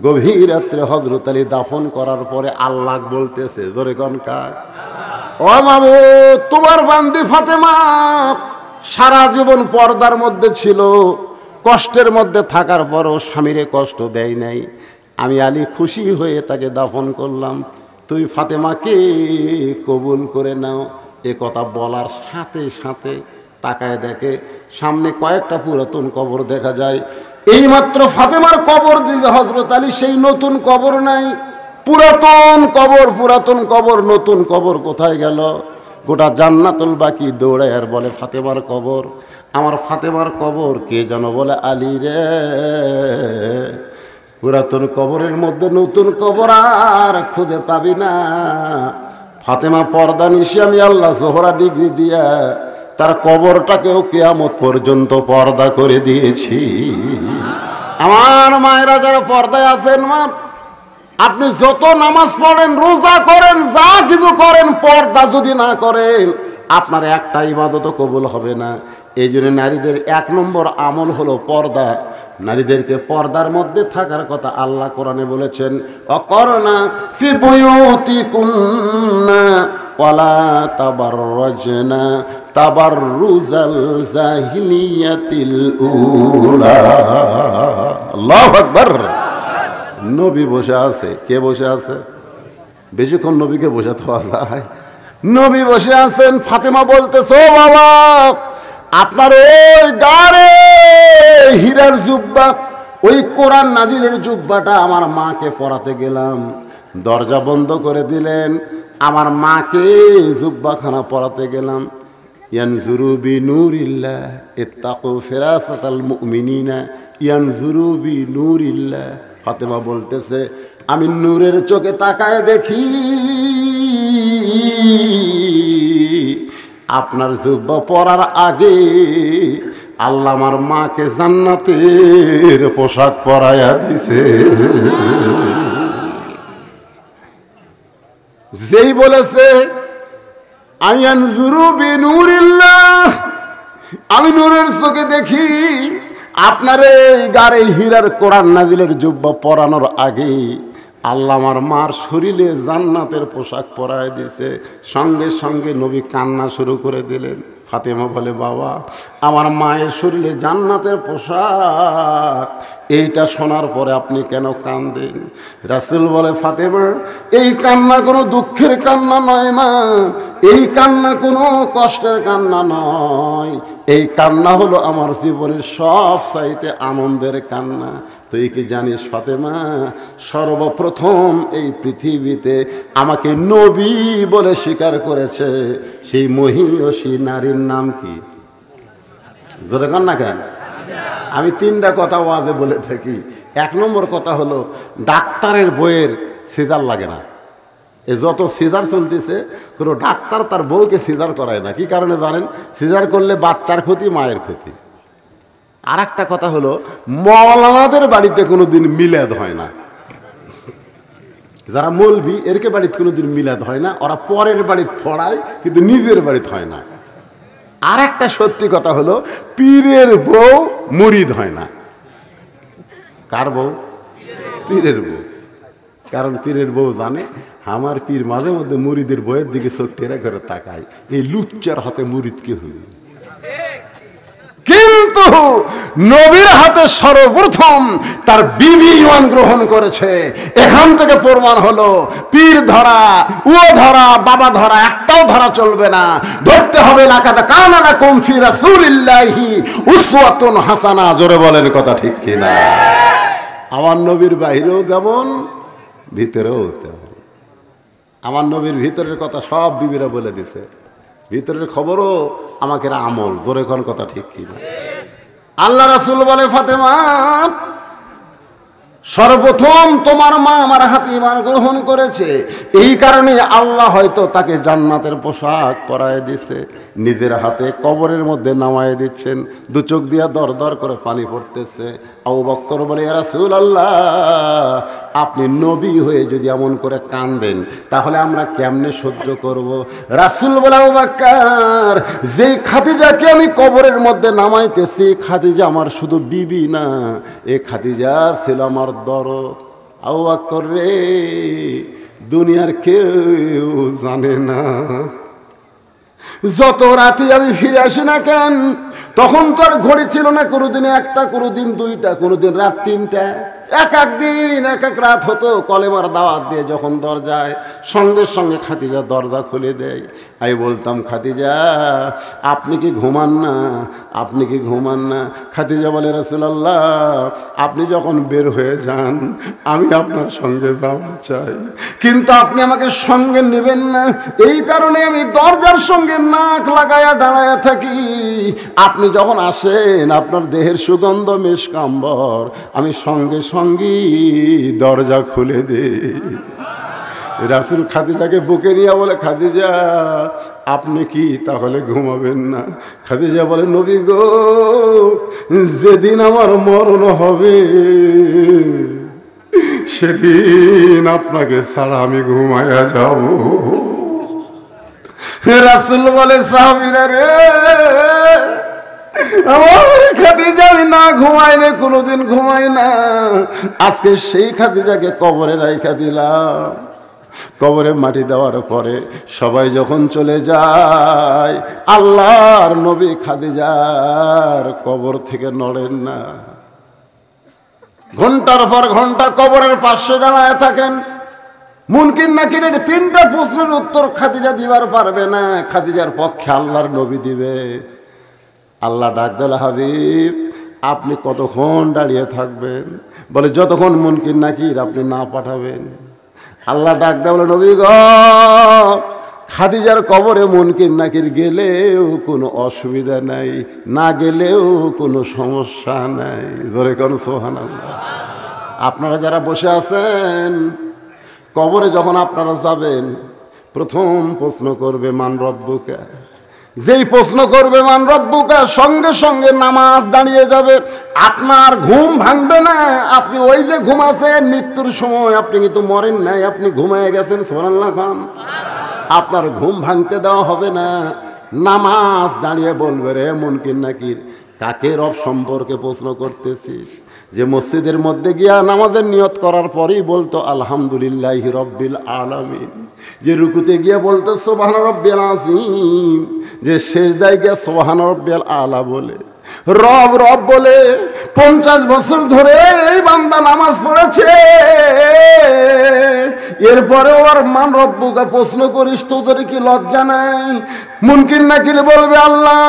গভীর রাত্রে হযরত আলী দাফন করার পরে আল্লাহ বলতেছে, জোরে কোন কাজ, ও মাবুদ, তোমার বান্দি ফাতেমা সারা জীবন পর্দার মধ্যে ছিল, কষ্টের মধ্যে থাকার পরও স্বামীরে কষ্ট দেয় নাই। আমি আলী খুশি হয়ে তাকে দাফন করলাম, তুই ফাতেমাকে কবুল করে নাও। এ কথা বলার সাথে সাথে তাকায় দেখে সামনে কয়েকটা পুরাতন কবর দেখা যায়। এইমাত্র ফাতেমার কবর দিয়েছে হযরত আলী, সেই নতুন কবর নাই, পুরাতন কবর। পুরাতন কবর, নতুন কবর কোথায় গেল? গোটা জান্নাতুল বাকি দৌড়ায় আর বলে, ফাতেমার কবর, আমার ফাতেমার কবর কে যেন বলে, আলী রে। পুরাতন কবরের মধ্যে নতুন কবর আর খুঁজে পাবি না। ফাতেমা পর্দা নিশি আমি আল্লাহ জোহরা ডিগ্রি দিয়া তার কবরটাকেও কিয়ামত পর্যন্ত পর্দা করে দিয়েছি। আমার মায়েরা যারা পর্দায় আছেন, মা, আপনি যত নামাজ পড়েন, রোজা করেন, যা কিছু করেন, পর্দা যদি না করেন আপনার একটা ইবাদতও কবুল হবে না। এই জন্য নারীদের 1 নম্বর আমল হলো পর্দা। নারীদেরকে পর্দার মধ্যে থাকার কথা আল্লাহ কোরআনে বলেছেন, অকরনা ফি বুয়ুতিকুন্না ওয়ালা তাবাররাজনা তাবাররুজাল জাহিলিয়াতিল উলা। আল্লাহু আকবার। নবী বসে আছে, কে বসে আছে? বেশিক্ষণ নবীকে বসে থাকা যায়? নবী বসে আছেন, ফাতেমা বলতেছে, ও বাবা, আপনার ওই গাড়ে হীরার জুব্বা, ওই কোরআন নাজিলের জুব্বাটা আমার মাকে পরাতে গেলাম, দরজা বন্ধ করে দিলেন। আমার মাকে জুব্বাখানা পরাতে গেলাম। ইয়ানজুরু বিনূরিল্লাহ ইত্তাকু ফিরাসাতাল মুমিনিনা ইয়ানজুরু বিনূরিল্লাহ। ফাতেমা বলতেছে, আমি নূরের চোখে তাকায় দেখি আপনার জুব্বা পরার আগে আল্লাহ আমার মাকে জান্নাতের পোশাক পরাইয়া দিছে। যেই বলেছে আয়ানজুরু বিনূরিল্লাহ, আমি নূরের চোখে দেখি আপনার এই গাড়ে হীরার কোরআন নাজিলের জুব্বা পরানোর আগে আল্লাহ আমার মার শরীরে জান্নাতের পোশাক পরায় দিছে। সঙ্গে সঙ্গে নবী কান্না শুরু করে দিলেন। ফাতেমা বলে, বাবা, আমার মায়ের শরীরে জান্নাতের পোশাক, এইটা শোনার পরে আপনি কেন কাঁদেন? রাসূল বলে, ফাতেমা, এই কান্না কোনো দুঃখের কান্না নয় মা, এই কান্না কোনো কষ্টের কান্না নয়, এই কান্না হলো আমার জীবনের সব চাইতে আনন্দের কান্না। তুই কি জানিস ফাতেমা, সর্বপ্রথম এই পৃথিবীতে আমাকে নবী বলে স্বীকার করেছে সেই মহিয়সী নারীর নাম কি? জোরে কর না কেন? আমি তিনটা কথা ওয়াজে বলে থাকি। এক নম্বর কথা হলো, ডাক্তারের বইয়ের সিজার লাগে না। এ যত সিজার চলতেছে, কোনো ডাক্তার তার বউকে সিজার করায় না। কি কারণে জানেন? সিজার করলে বাচ্চার ক্ষতি, মায়ের ক্ষতি। আর একটা কথা হলো, মওলানাদের বাড়িতে কোনোদিন মিলাদ হয় না। যারা মৌলবি এরকে বাড়িতে কোনোদিন মিলাদ হয় না, ওরা পরের বাড়িতে পড়ায় কিন্তু নিজের বাড়িতে হয় না। আর একটা সত্যি কথা হলো, পীরের বউ মুরিদ হয় না। কার বউ? পীরের বউ। কারণ পীরের বউ জানে আমার পীর মাঝে মধ্যে মুরিদের বইয়ের দিকে চোখ টেরা করে তাকায়, এই লুচ্চার হাতে মুরিদ কে হইবে। কিন্তু নবীর হাতে সর্বপ্রথম তার বিবি ঈমান গ্রহণ করেছে। এখান থেকে প্রমাণ হলো, পীর ধরা, ও ধরা, বাবা ধরা একটাও ধরা চলবে না। ধরতে হবে লাকাদ কানা লাকুম ফি রাসূলিল্লাহি উসওয়াতুন হাসানা। জোরে বলেন কথা ঠিক কিনা? আমার নবীর বাইরেও যেমন, ভিতরেও তেমন। আমার নবীর ভিতরের কথা সব বিবিরা বলে দিছে, ভিতরের খবরও আমাকে আমল। জোরে কোন কথা ঠিক কিনা? আল্লাহ রাসূল বলে, ফাতেমা, সর্বপ্রথম তোমার মা আমার হাতে ঈমান গ্রহণ করেছে, এই কারণে আল্লাহ হয়তো তাকে জান্নাতের পোশাক পরায় দিছে, নিজের হাতে কবরের মধ্যে নামায় দিচ্ছেন। দু চোখ দিয়া দর দর করে পানি পড়তেছে। আবু বকর বলে, ইয়া রাসূলুল্লাহ, আপনি নবী হয়ে যদি এমন করে কাঁদেন তাহলে আমরা কেমনে সহ্য করব? রাসূল বলে, আবু বকর, যেই খাদিজাকে আমি কবরের মধ্যে নামাইতেছি, খাদিজা আমার শুধু বিবি না, এ খাদিজা ছিল আমার দরদ। আবু বকর রে, দুনিয়ার কেউ জানে না, যত রাতে আমি ফিরে আসি না কেন, তখন তো আর ঘড়ি ছিল না, কোনোদিন একটা, কোনোদিন দুইটা, কোনোদিন রাত তিনটা, এক এক দিন এক এক রাত হতো। কলেমার দাওয়াত দিয়ে যখন দরজায়, সঙ্গে সঙ্গে খাদিজা দরজা খুলে দেয়। আমি বলতাম, খাদিজা আপনি কি ঘুমান না, আপনি কি ঘুমান না? খাদিজা বলে, রাসূলুল্লাহ, আপনি যখন বের হয়ে যান আমি আপনার সঙ্গে যাওয়া চাই, কিন্তু আপনি আমাকে সঙ্গে নেবেন না, এই কারণে আমি দরজার সঙ্গে নাক লাগায়া দাঁড়ায়া থাকি। আপনি যখন আসেন আপনার দেহের সুগন্ধ মিশকাম্বর, আমি সঙ্গে সঙ্গী দরজা খুলে দেই। রাসূল খাদিজাকে বুকে নিয়ে বলে, খাদিজা আপনি কি তাহলে ঘুমাবেন না? খাদিজা বলে, নবী গো, যেদিন আমার মরণ হবে সেদিন আপনাকে ছাড়া আমি ঘুমায়া যাব। রাসূল বলে, সাহাবীরা রে, আমার খাদিজা আমি না ঘুমাই না, কোনোদিন ঘুমাই না, আজকে সেই খাদিজাকে কবরে রাইখা দিলাম। কবরে মাটি দেওয়ার পরে সবাই যখন চলে যায়, আল্লাহর নবী খাদিজার কবর থেকে নড়েন না। ঘন্টার পর ঘন্টা কবরের পাশে দাঁড়ায় থাকেন। মুনকির নাকিরের তিনটা প্রশ্নের উত্তর খাদিজা দিবার পারবে না, খাদিজার পক্ষে আল্লাহর নবী দিবে। আল্লাহ ডাক দিল, হাবিব আপনি কতক্ষণ দাঁড়িয়ে থাকবেন? বলে যতক্ষণ মুনকির নাকির আপনি না পাঠাবেন। আল্লাহ ডাক দেয়, বলে নবী গো, খাদিজার কবরে মুনকির নাকির গেলেও কোনো অসুবিধা নাই, না গেলেও কোনো সমস্যা নাই। জোরে কোন সুবহানাল্লাহ। আপনারা যারা বসে আছেন, কবরে যখন আপনারা যাবেন, প্রথম প্রশ্ন করবে মান রব্বুকা। যেই প্রশ্ন করবে মান রব্বুকা, সঙ্গে সঙ্গে নামাজ দাঁড়িয়ে যাবে। আপনার ঘুম ভাঙবে না। আপনি ওই যে ঘুমাছেন মৃত্যুর সময়, আপনি কিন্তু মরেন নাই, আপনি ঘুমায় গেছেন। সুবহানাল্লাহ খান। আপনার ঘুম ভাঙতে দেওয়া হবে না। নামাজ দাঁড়িয়ে বলবে, রে মুনকির নাকির, কাকে রব সম্পর্কে প্রশ্ন করতেছিস? যে মসজিদের মধ্যে গিয়া নামাজের নিয়ত করার পরেই বলতো আলহামদুলিল্লাহি রব্বিল আলামিন, যে রুকুতে গিয়া বলতো সুবহান রব্বিল আযীম, যে সেজদায় গিয়া সুবহান রব্বিল আলা বলে, রব রব বলে 50 বছর ধরে এই বান্দা নামাজ পড়েছে, এরপরেও আর মান রব্বুকা প্রশ্ন করিস, তোদের কি লজ্জা নাই? মুনকির নাকির বলবে, আল্লাহ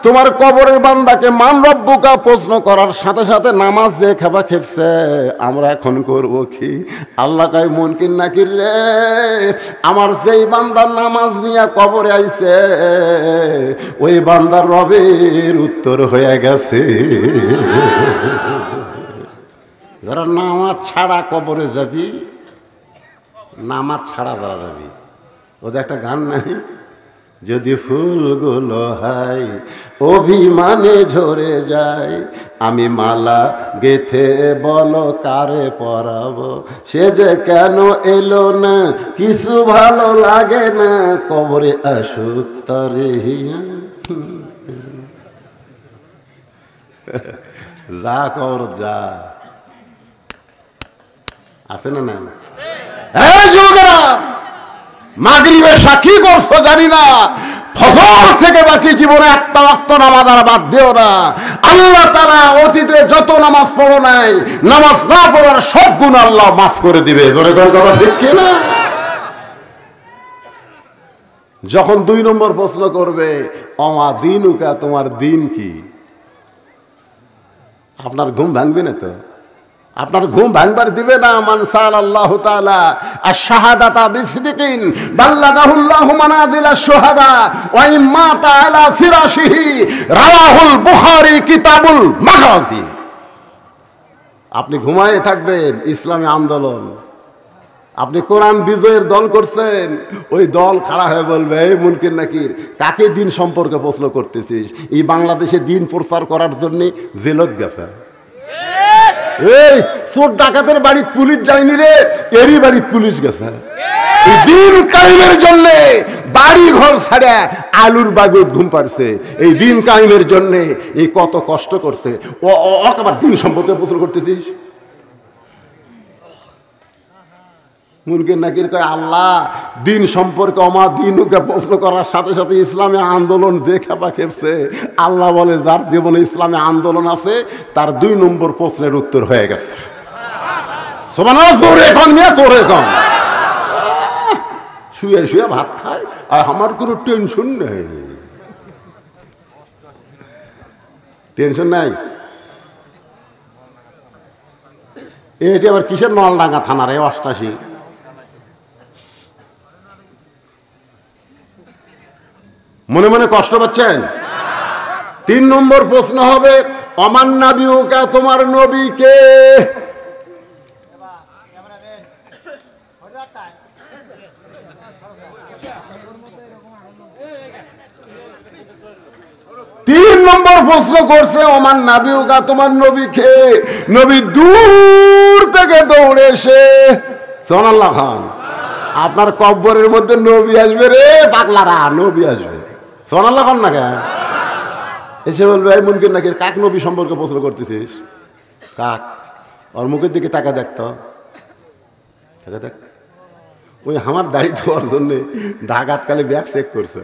তোমার কবরের বান্দাকে মান রব্বুকা প্রশ্ন করার সাথে সাথে নামাজ যে খেপা খেপছে, আমরা এখন করব কি? আল্লাহ কয়, মুনকির নাকির রে, আমার যেই বান্দার নামাজ নিয়ে কবরে আইছে, ওই বান্দার রবের উত্তর হয়ে গেছে। যারা নামাজ ছাড়া কবরে যাবি, নামাজ ছাড়া যারা যাবি, ওদের একটা গান নাই, যদি ফুলগুলো হয় অভিমানে ঝরে যায়, আমি মালা গেথে বলো কারে পরাবো, সে যে কেন এলো না, কিছু ভালো লাগে না, কবরে আসুক তারে হিয়া। যা কবর যা, আছে না নাই? এই যুবকেরা, মাগরিবের সাক্ষী করছো জানি না, ফজর থেকে বাকি জীবনে একটা ওয়াক্ত নামাজ আর বাদ দিও না। আল্লাহ তাআলা অতীতে যত নামাজ পড়ো নাই, নামাজ না পড়ার সব গুনাহ আল্লাহ মাফ করে দিবে। জোরে কোন কথা ঠিক কি না? যখন 2 নম্বর প্রশ্ন করবে, অমা দিনুকা, তোমার দিন কি? আপনার ঘুম ভাঙবে না তো? আপনার ঘুম ভাঙবার দিবে না। মান সাআলাল্লাহু তাআলা আশ-শাহাদাতা বিসিদকিন বাল্লাগাহুল্লাহু মানাজিলাশ শুহাদা ওয়া ইম্মা তাআলা ফিরাশিহি, রাওয়াহুল বুখারী কিতাবুল মাগাজি। আপনি ঘুমায়ে থাকবেন, ইসলামী আন্দোলন, আপনি কোরআন বিজয়ের দল করছেন, ওই দল খাড়া হয়ে বলবে, এই মুনকির নাকির, কাকে দিন সম্পর্কে প্রশ্ন করতেছিস? এই বাংলাদেশে দিন প্রচার করার জন্য জেলত গেছে। এই চোর ডাকাতের বাড়ি পুলিশ যায়নি রে, এরই বাড়ি পুলিশ গেছে। এই দিন কায়েমের জন্য বাড়ি ঘর ছাড়া আলুর বাগত ঘুম পাড়ছে। এই দিন কায়েমের জন্য এই কত কষ্ট করছে, ও আবার দিন সম্পর্কে প্রশ্ন করতেছিস? মুনকির নাকির কয়, আল্লাহ দিন সম্পর্কে অমা দিনুকে প্রশ্ন করার সাথে সাথে ইসলামী আন্দোলন যে খেপা খেপছে, আল্লাহ বলে যার জীবনে ইসলামী আন্দোলন আছে তার 2 নম্বর প্রশ্নের উত্তর হয়ে গেছে। সুবহানাল্লাহ। জোরে এখন নিয়ে জোরে কম, শুয়ে শুয়ে ভাত খায়, আর আমার কোনো টেনশন নেই। টেনশন নাই? এটি আবার কিসের নলডাঙ্গা থানার? 88 মনে মনে কষ্ট পাচ্ছেন? 3 নম্বর প্রশ্ন হবে, অমান নাবিউকা, তোমার নবী কে? তিন নম্বর প্রশ্ন করছে, অমান নাবিউকা, তোমার নবী কে? নবী দূর থেকে দৌড়ে এসে, সুবহানাল্লাহ খান, আপনার কবরের মধ্যে নবী আসবে রে পাগলারা, নবী আসবে। সুবহানাল্লাহ খান না কেন? এসে বলবে, এই মুনকির নাকির, কাক নবী সম্পর্কে প্রশ্ন করতেছিস? কাক? ওর মুখের দিকে তাকা দেখতো, তাকা দেখ। ওই আমার দাড়ি ধোয়ার জন্যে ডাকাতকালে ব্যাগ চেক করছে।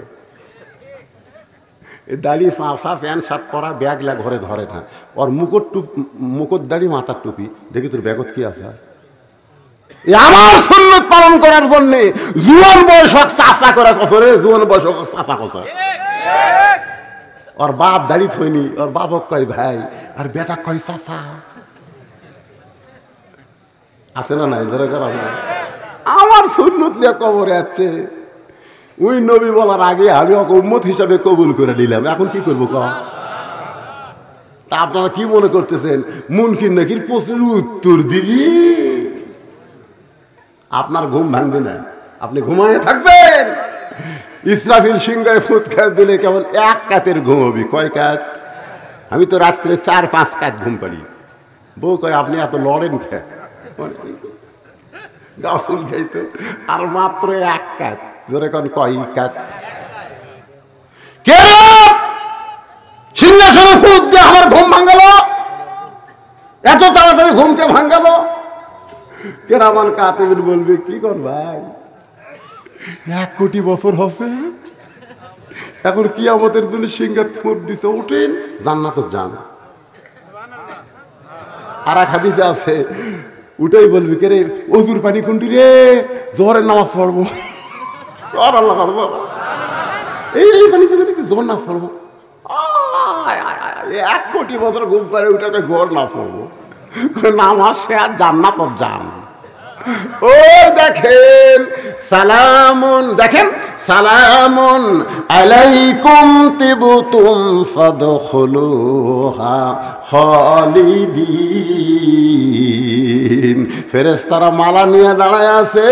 এই দাড়ি পাঁচা প্যান্ট শার্ট পরা, ব্যাগলা ঘরে ধরে না। ওর মুকুট দাড়ি, মাথার টুপি, দেখি তোর ব্যাগত কি আছে? আমার সুন্নত পালন করার জন্য জুয়ান বয়স চাষা করা কসরে, জুয়ান বয়স চাষা কসা। ওর বাপ দাঁড়িয়ে থইনি, ওর বাপক কয় ভাই, আর বেটা কয় চাচা। আছে না নাই? ধরে করা আমার সুন্নত নিয়ে কবরে আছে। ওই নবী বলার আগে আমি ওকে উম্মত হিসাবে কবুল করে নিলাম, এখন কি করবো কম? তা আপনারা কি মনে করতেছেন মুনকির নাকির প্রশ্নের উত্তর দিবি? আপনার ঘুম ভাঙবে না, আপনি ঘুমায় থাকবেন। ইসরাফিল সিংহায় ফুৎকার দিলে কেবল এক কাতের ঘুমাবি। কয় কাত? আমি তো রাত্রে 4-5 কাত ঘুম পারি। বউ কয় আপনি এত লড়েন খেয়ে গাছুল খাইতো, আর মাত্র 1 কাত। ধরে কোন কয় কাত? কে সিংহাসনে ফুৎ দিয়ে আমার ঘুম ভাঙালো? এত তাড়াতাড়ি ঘুমকে ভাঙালো? কেরামান কাতিবিন বলবে কি কর ভাই, 1 কোটি বছর হচ্ছে, এখন কিয়ামতের জন্য সিংহাত ফুট দিছে, উঠেন জান্নাতে যান। আর এক হাদিসে আছে, উঠেই বলবি কে রে অজুর পানি কোনটি রে, জোহরের নামাজ পড়বো। আল্লাহ পড়বো, এই পানি দেবে নাকি জোহর নামাজ পড়বো। 1 কোটি বছর ঘুম পারে উঠে জোহর নামাজ পড়বো। নামাজ সে আর জান্নাত যান। ও দেখেন সালামুন, দেখেন সালামুন আলাইকুম তিবতুম ফাদখুলুহা খালিদিন। ফেরেশতারা মালা নিয়ে দাঁড়ায় আছে,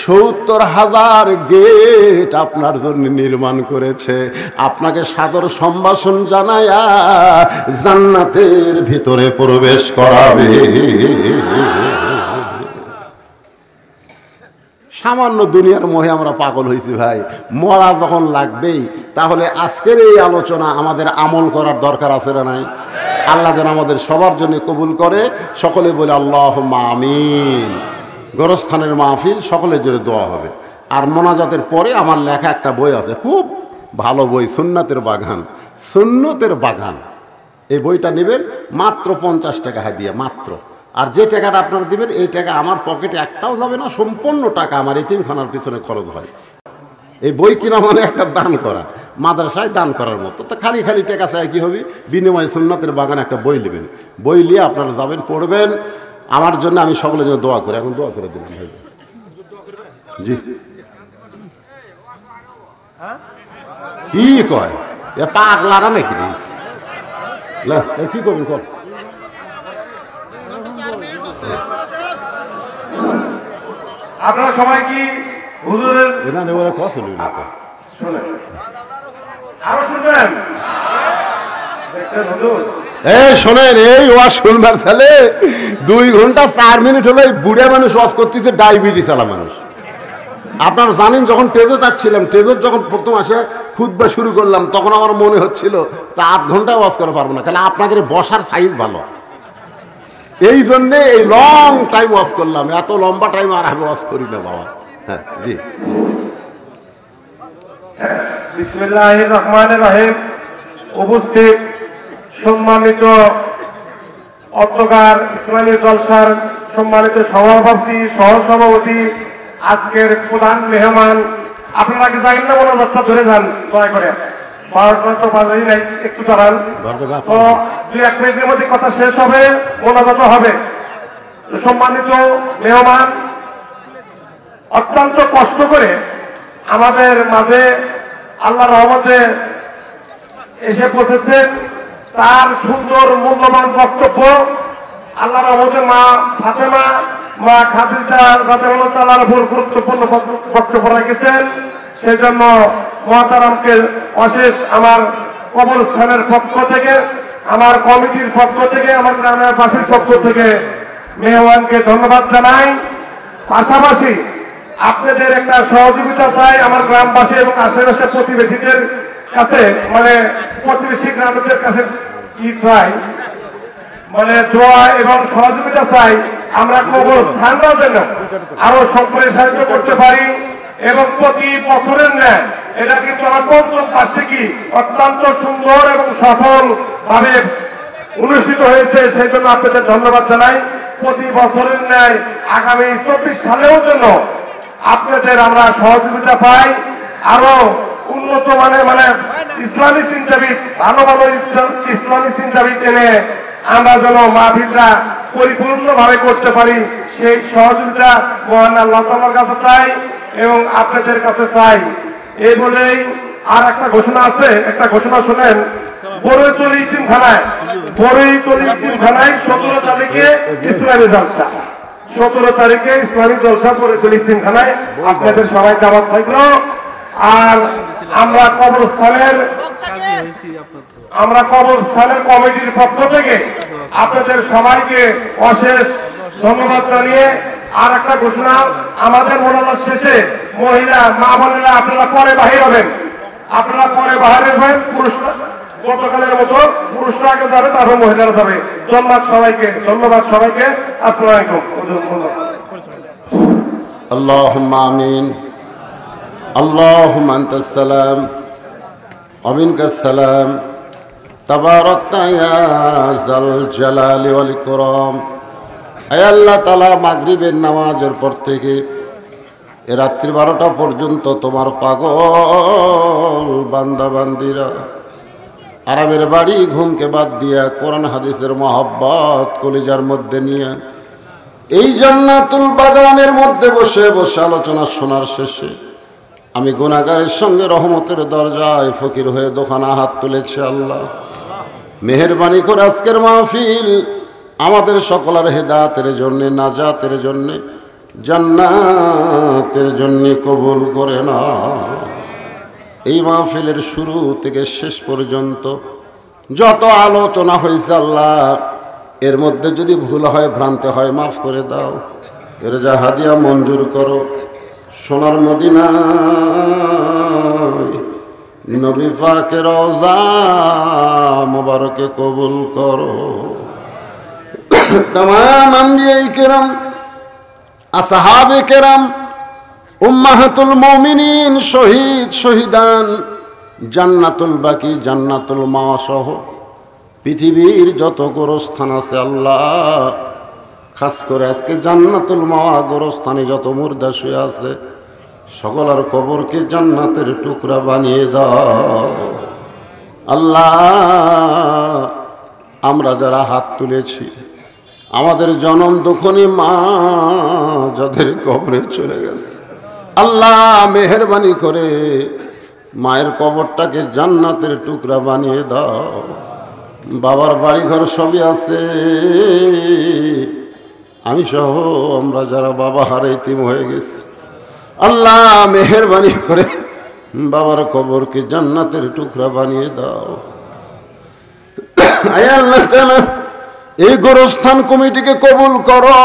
70,000 গেট আপনার জন্য নির্মাণ করেছে। আপনাকে সাদর সম্ভাষণ জানায়া জান্নাতের ভিতরে প্রবেশ করাবে। সামান্য দুনিয়ার মোহে আমরা পাগল হয়েছি ভাই, মরা যখন লাগবেই, তাহলে আজকের এই আলোচনা আমাদের আমল করার দরকার আছে না নাই? আল্লাহ যেন আমাদের সবার জন্য কবুল করে। সকলে বলে আল্লাহুম্মা আমিন। গোরস্থানের মাহফিল সকলের জন্য দোয়া হবে। আর মোনাজাতের পরে আমার লেখা একটা বই আছে, খুব ভালো বই, সুন্নাতের বাগান। সুন্নতের বাগান, এই বইটা নেবেন, মাত্র 50 টাকা হাদিয়া, মাত্র। আর যে টাকাটা আপনারা দিবেন, এই টাকা আমার পকেটে একটাও যাবে না, সম্পূর্ণ টাকা আমার এতিমখানার পিছনে খরচ হয়। এই বই কিনা মানে একটা দান করা, মাদ্রাসায় দান করার মতো। তো খালি খালি টাকা চাই কি হবে? বিনিময়ে সুন্নাতের বাগান একটা বই নেবেন, বই নিয়ে আপনারা যাবেন, পড়বেন। আমার জন্য আমি সকলের জন্য দোয়া করি। এখন দোয়া করে দিলাম ভাই। জি কি কয় এ পাগলারা নাকি? কি করবেন কর? আপনারা সবাই কি হুজুরের ওরা কথা শুনবি না তো? শুনেন, আরো শুনবেন? দেখছেন হুজুর, এই শোনেন, এই ওয়াজ শুনবার ছেলে 2 ঘন্টা 4 মিনিট হলো এই বুড়া মানুষ ওয়াজ করতেছে, ডায়াবেটিস আলা মানুষ। আপনারা জানেন, যখন টেজে যাচ্ছিলাম, টেজের যখন প্রথম আসে খুতবা শুরু করলাম, তখন আমার মনে হচ্ছিল তা 8 ঘন্টা ওয়াজ করতে পারবো না। তাহলে আপনাদের বসার সাইজ ভালো, এই জন্যে এই লং টাইম ওয়াজ করলাম। এত লম্বা টাইম আর আমি ওয়াজ করি না বাবা। হ্যাঁ জি। বিসমিল্লাহির রহমানির রহিম। উপস্থিত সম্মানিত অত্রকার ইসলামী জলসার সম্মানিত সভাপতি, সহসভাপতি, আজকের প্রধান মেহমান, আপনারা কি জানেন না? মনোজাতটা ধরে যান দয়া করে, 12টা তো বাজেই নাই, একটু দাঁড়ান। তো 2-1 মিনিটের মধ্যে কথা শেষ হবে, মনোজাত হবে। সম্মানিত মেহমান অত্যন্ত কষ্ট করে আমাদের মাঝে আল্লাহর রহমতে এসে পৌঁছেছেন। তার সুন্দর মূল্যবান বক্তব্য আল্লাহর রহমতে মা ফাতেমা, মা খাদিজা রাদিয়াল্লাহু তাআলার উপর গুরুত্বপূর্ণ বক্তব্য রেখেছেন। সেই জন্য মুহতারামকে অশেষ আমার কবরস্থানের পক্ষ থেকে, আমার কমিটির পক্ষ থেকে, আমার গ্রামের বাসীর পক্ষ থেকে মেহমানকে ধন্যবাদ জানাই। পাশাপাশি আপনাদের একটা সহযোগিতা চাই আমার গ্রামবাসী এবং আশেপাশে প্রতিবেশীদের কাছে, মানে প্রতিবেশী গ্রামদের কাছে কি চাই, মানে দোয়া এবং সহযোগিতা চাই। আমরা কবরস্থানরাও যেন আরো সকলে সাহায্য করতে পারি। এবং প্রতি বছরের ন্যায় এটা কিন্তু আমার 5ম বার্ষিকী অত্যন্ত সুন্দর এবং সফল ভাবে অনুষ্ঠিত হয়েছে। সেই জন্য আপনাদের ধন্যবাদ জানাই। প্রতি বছরের ন্যায় আগামী 24 সালেও জন্য আপনাদের আমরা সহযোগিতা পাই, আরো উন্নত মানে ইসলামী চিন্তাবিদ, ভালো ভালো ইসলামী চিন্তাবিদ এনে আমরা যেন মাহফিলটা পরিপূর্ণভাবে করতে পারি, সেই সহযোগিতা মহান আল্লাহ তাআলার কাছে চাই এবং আপনাদের কাছে চাই। এই বলেই আর একটা ঘোষণা আছে, একটা ঘোষণা শুনেন। বড়ইতলী ইতিমখানায় 17 তারিখে ইসলামী জলসা, 17 তারিখে ইসলামী জলসা বড়ইতলী ইতিমখানায় আপনাদের সবাই দাওয়াত থাকলো। আর আমরা কবরস্থানের কমিটির পক্ষ থেকে আপনাদের সবাইকে অশেষ ধন্যবাদ জানিয়ে আর একটা ঘোষণা, আমাদের মোনাজাত শেষে মহিলা মা বোনেরা আপনারা পরে বাহির হবেন, পুরুষরা গতকালের মতো পুরুষরা আগে যাবে, তারপর মহিলারা যাবে। ধন্যবাদ সবাইকে। আসসালামু আলাইকুম। আল্লাহুম্মা আমিন। আল্লাহুম্মা আনতাস সালাম ওয়া মিনকাস সালাম তাবারাকতা ইয়া যাল জালালি ওয়াল ইকরাম। হে আল্লাহ তাআলা, মাগরিবের নামাজের পর থেকে রাত্রি 12টা পর্যন্ত তোমার পাগল বান্দা বান্দিরা আরামের বাড়ি ঘুমকে বাদ দিয়া কোরআন হাদিসের মহব্বত কলিজার মধ্যে নিয়ে এই জান্নাতুল বাগানের মধ্যে বসে বসে আলোচনা শোনার শেষে আমি গুনাহগারের সঙ্গে রহমতের দরজায় ফকির হয়ে দোকানা হাত তুলেছি। আল্লাহ মেহেরবানি করে আজকের মাহফিল আমাদের সকলের হেদায়েতের জন্য, নাজাতের জন্য, জান্নাতের জন্য কবুল করে না। এই মাহফিলের শুরু থেকে শেষ পর্যন্ত যত আলোচনা হয়েছে আল্লাহ, এর মধ্যে যদি ভুল হয়, ভ্রান্তি হয়, মাফ করে দাও। এর যা হাদিয়া মঞ্জুর করো। সোনার মদিনায় নবী পাকের রওজা মুবারকে কবুল করো। तमाम अंबियाए किराम, আসহাবে কেরাম, উম্মাহাতুল মুমিনিন, শহীদ শহীদান, জান্নাতুল বাকি, জান্নাতুল মাওয়া সহ পৃথিবীর যত গোরস্থান আছে আল্লাহ, খাস করে আজকে জান্নাতুল মাওয়া গোরস্থানে যত মুর্দা শুয়ে আছে সকলের কবরকে জান্নাতের টুকরা বানিয়ে দাও আল্লাহ। আমরা যারা হাত তুলেছি, আমাদের জনম দুঃখনী মা যাদের কবরে চলে গেছে আল্লাহ, মেহেরবানি করে মায়ের কবরটাকে জান্নাতের টুকরা বানিয়ে দাও। বাবার বাড়িঘর সবই আছে, আমি সহ আমরা যারা বাবা হারে ইতিম হয়ে গেছি আল্লাহ, মেহেরবানি করে বাবার কবরকে জান্নাতের টুকরা বানিয়ে দাও। আয় আল্লাহ তাআলা, এই গোরস্থান কমিটিকে কবুল করো।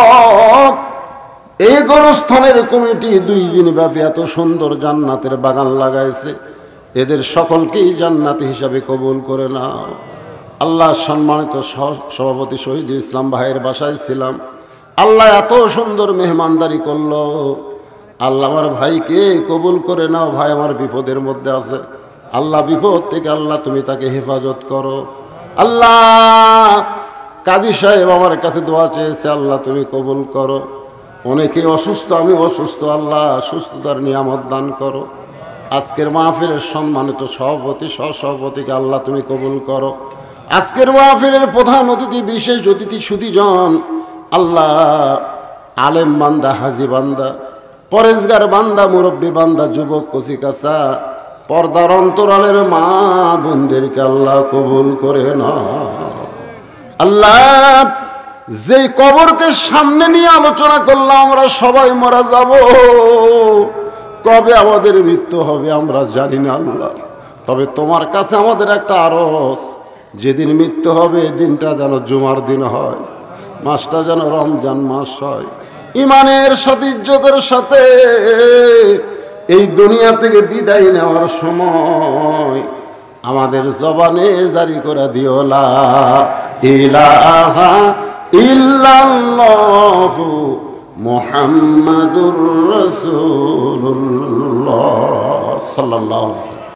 এই গোরস্থানের কমিটি 2 দিন ব্যাপী এত সুন্দর জান্নাতের বাগান লাগাইছে, এদের সকলকেই জান্নাতি হিসাবে কবুল করে নাও আল্লাহ। সম্মানিত সভাপতি শহীদুল ইসলাম ভাইয়ের বাসায় ছিলাম আল্লাহ, এত সুন্দর মেহমানদারি করলো আল্লাহ। আমার ভাইকে কবুল করে নাও, ভাই আমার বিপদের মধ্যে আছে আল্লাহ, বিপদ থেকে আল্লাহ তুমি তাকে হেফাজত করো আল্লাহ। কাজী সাহেব আমার কাছে দোয়া চেয়েছে আল্লাহ তুমি কবুল করো। অনেকে অসুস্থ, আমি অসুস্থ আল্লাহ, সুস্থতার নিয়ামত দান করো। আজকের মাহফিলের সম্মানিত সভাপতি সহসভাপতিকে আল্লাহ তুমি কবুল করো। আজকের মাহফিলের প্রধান অতিথি, বিশেষ অতিথি সুধীজন আল্লাহ, আলেম বান্দা, হাজি বান্দা, পরেজগার বান্দা, মুরব্বী বান্দা, যুবক কচিকাচা, পর্দার অন্তরালের মা বোনদেরকে আল্লাহ কবুল করে না আল্লাহ। যেই কবরকে সামনে নিয়ে আলোচনা করলাম, আমরা সবাই মারা যাব, কবে আমাদের মৃত্যু হবে আমরা জানি না আল্লাহ। তবে তোমার কাছে আমাদের একটা আরজ, যেদিন মৃত্যু হবে দিনটা যেন জুমার দিন হয়, মাসটা যেন রমজান মাস হয়, ইমানের সাথে ইজ্জতের সাথে এই দুনিয়া থেকে বিদায় নেওয়ার সময় আমাদের জবানে জারি করে দিও লা ইলাহা ইল্লাল্লাহু মুহাম্মাদুর রাসূলুল্লাহ সাল্লাল্লাহু আলাইহি ওয়াসাল্লাম।